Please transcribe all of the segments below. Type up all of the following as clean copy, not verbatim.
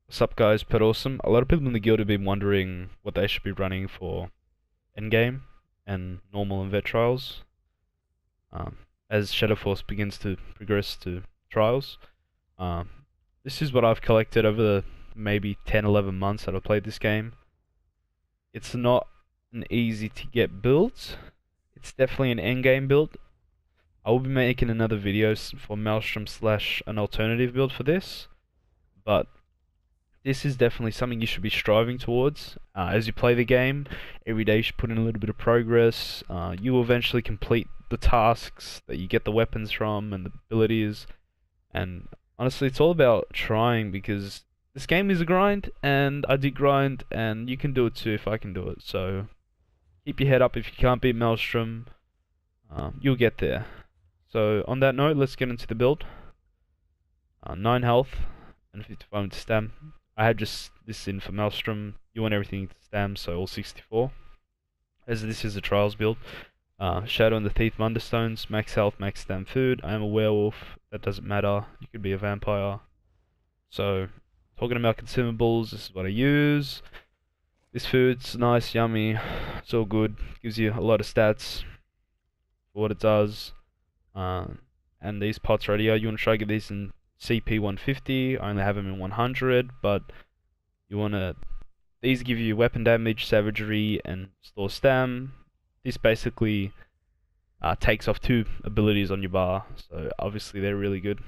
What's up guys, Pet Awesome. A lot of people in the guild have been wondering what they should be running for Endgame and normal and vet trials. Um, as Shadow Force begins to progress to trials. Um, this is what I've collected over the maybe 10-11 months that I've played this game. It's not an easy to get build. It's definitely an endgame build. I will be making another video for Maelstrom slash an alternative build for this. But this is definitely something you should be striving towards. As you play the game, every day you should put in a little bit of progress. You will eventually complete the tasks that you get the weapons from and the abilities. And honestly, it's all about trying, because this game is a grind, and I did grind, and you can do it too if I can do it. So keep your head up. If you can't beat Maelstrom, you'll get there. So on that note, let's get into the build. 9 health and 55 to stam. I had just this in for Maelstrom. You want everything to stam, so all 64. As this is a trials build. Shadow and the Thief Understones, max health, max stam food. I am a werewolf, that doesn't matter. You could be a vampire. So, talking about consumables, this is what I use. This food's nice, yummy, it's all good. Gives you a lot of stats for what it does. And these pots right here, you want to try to get these in CP 150. I only have them in 100, but you want to. These give you weapon damage, savagery, and store stam. This basically takes off 2 abilities on your bar, so obviously they're really good.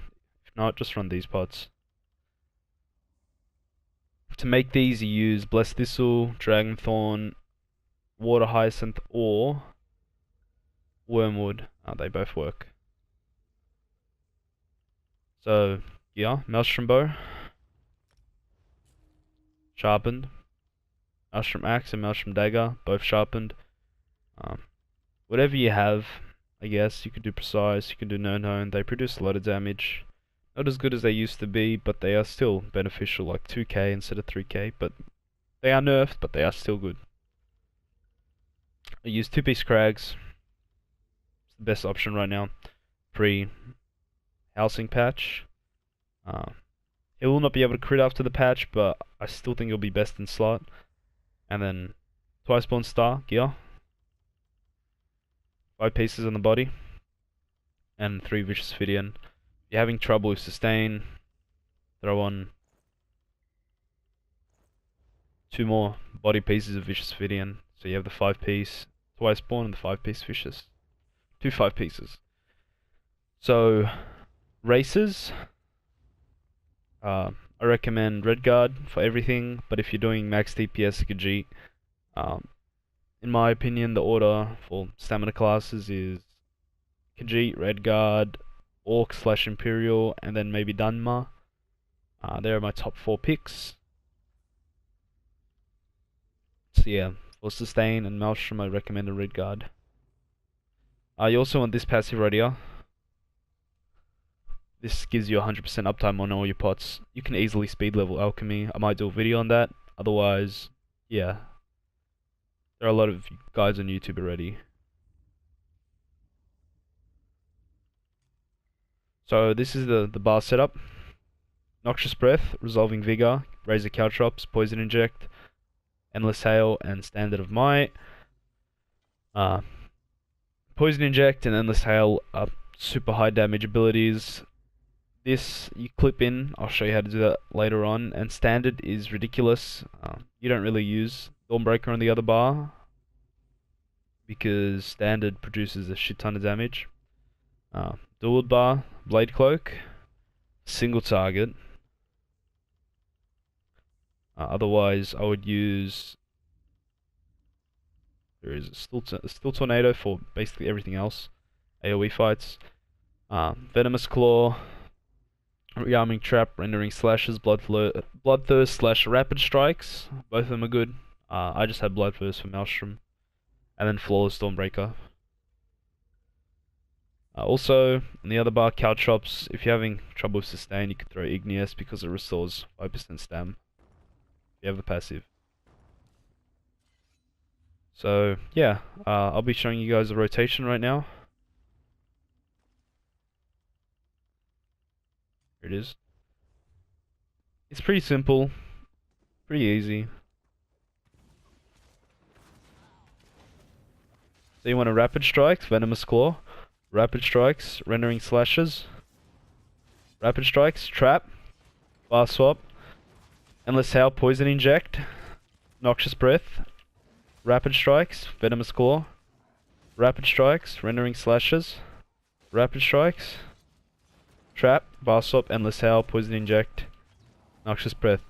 If not, just run these pots. To make these, you use Blessed Thistle, Dragon Thorn, Water Hyacinth, or Wormwood. They both work. So, yeah, Maelstrom Bow, sharpened. Maelstrom Axe and Maelstrom Dagger, both sharpened. Whatever you have, I guess. You could do Precise, you could do No Known. They produce a lot of damage. Not as good as they used to be, but they are still beneficial, like 2k instead of 3k. But they are nerfed, but they are still good. I use 2-piece Crags. It's the best option right now. Pre-housing patch. It will not be able to crit after the patch, but I still think it'll be best in slot. And then twice Born Star gear. 5 pieces on the body. And 3 Vicious Fidian. If you're having trouble with sustain, throw on 2 more body pieces of Vicious Fidian. So you have the 5-piece Twice Born and the 5-piece Vicious. 2 5 pieces. So, races. I recommend Redguard for everything, but if you're doing max DPS Khajiit, in my opinion, the order for stamina classes is Khajiit, Redguard, Orc / Imperial, and then maybe Dunmer. There are my top 4 picks. So yeah, for Sustain and Maelstrom, I recommend a Redguard. You also want this passive right here. This gives you 100% uptime on all your pots. You can easily speed level alchemy. I might do a video on that. Otherwise, yeah. There are a lot of guys on YouTube already. So this is the bar setup. Noxious Breath, Resolving Vigor, Razor Caltrops, Poison Inject, Endless Hail, and Standard of Might. Poison Inject and Endless Hail are super high damage abilities. This you clip in, I'll show you how to do that later on, and Standard is ridiculous. You don't really use Dawnbreaker on the other bar, because Standard produces a shit ton of damage. Dual bar, Blade Cloak, single target. Otherwise, I would use. There is a Still Tornado for basically everything else. AoE fights. Venomous Claw, Rearming Trap, Rendering Slashes, Bloodthirst / Rapid Strikes. Both of them are good. I just had Bloodthirst for Maelstrom. And then Flawless Stormbreaker. Also, on the other bar, Caltrops. If you're having trouble with sustain, you can throw Igneous because it restores 5% stam. If you have the passive. So, yeah, I'll be showing you guys the rotation right now. Here it is. It's pretty simple. Pretty easy. So you want a Rapid Strikes, Venomous Claw, Rapid Strikes, Rendering Slashes, Rapid Strikes, Trap, Bar Swap, Endless Howl, Poison Inject, Noxious Breath, Rapid Strikes, Venomous Claw, Rapid Strikes, Rendering Slashes, Rapid Strikes, Trap, Bar Swap, Endless Howl, Poison Inject, Noxious Breath.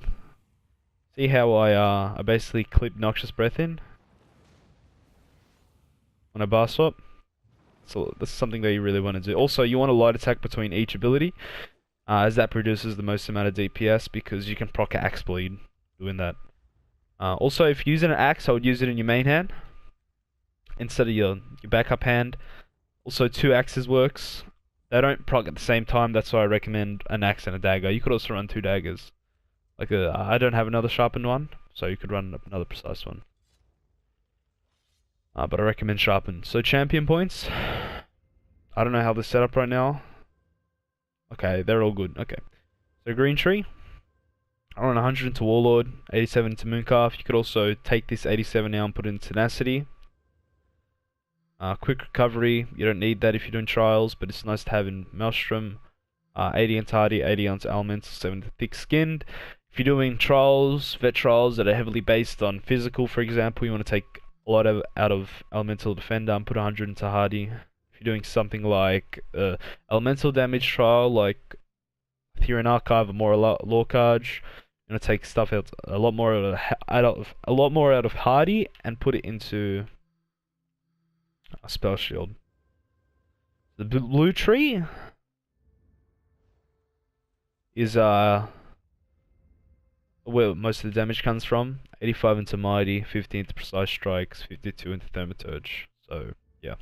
See how I basically clip Noxious Breath in on a Bar Swap? So that's something that you really want to do. Also, you want a light attack between each ability, as that produces the most amount of DPS because you can proc Axe Bleed doing that. Also, if you're using an axe, I would use it in your main hand instead of your backup hand. Also, 2 axes works. They don't proc at the same time, that's why I recommend an axe and a dagger. You could also run 2 daggers. Like I don't have another sharpened one, so you could run another precise one. But I recommend sharpened. So champion points. I don't know how they're set up right now. Okay, they're all good. Okay. So green tree. I run 100 into Warlord, 87 into Mooncalf. You could also take this 87 now and put it in Tenacity. Quick recovery, you don't need that if you're doing trials, but it's nice to have in Maelstrom. 80 into Hardy, 80 onto Elemental, 7 to Thick Skinned. If you're doing trials, vet trials that are heavily based on physical, for example, you want to take a lot out of Elemental Defender and put 100 into Hardy. If you're doing something like Elemental Damage trial, like Theron Archive or more Lorcarge, you're gonna take stuff out a lot more out of Hardy and put it into a Spell Shield. The blue tree is where most of the damage comes from. 85 into Mighty, 50 into Precise Strikes, 52 into Thaumaturge. So yeah.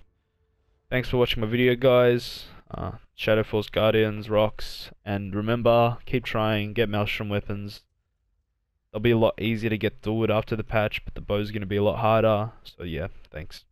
Thanks for watching my video, guys. Shadow Force Guardians, rocks, and remember, keep trying, get Maelstrom weapons. They'll be a lot easier to get through it after the patch, but the bow's gonna be a lot harder. So yeah, thanks.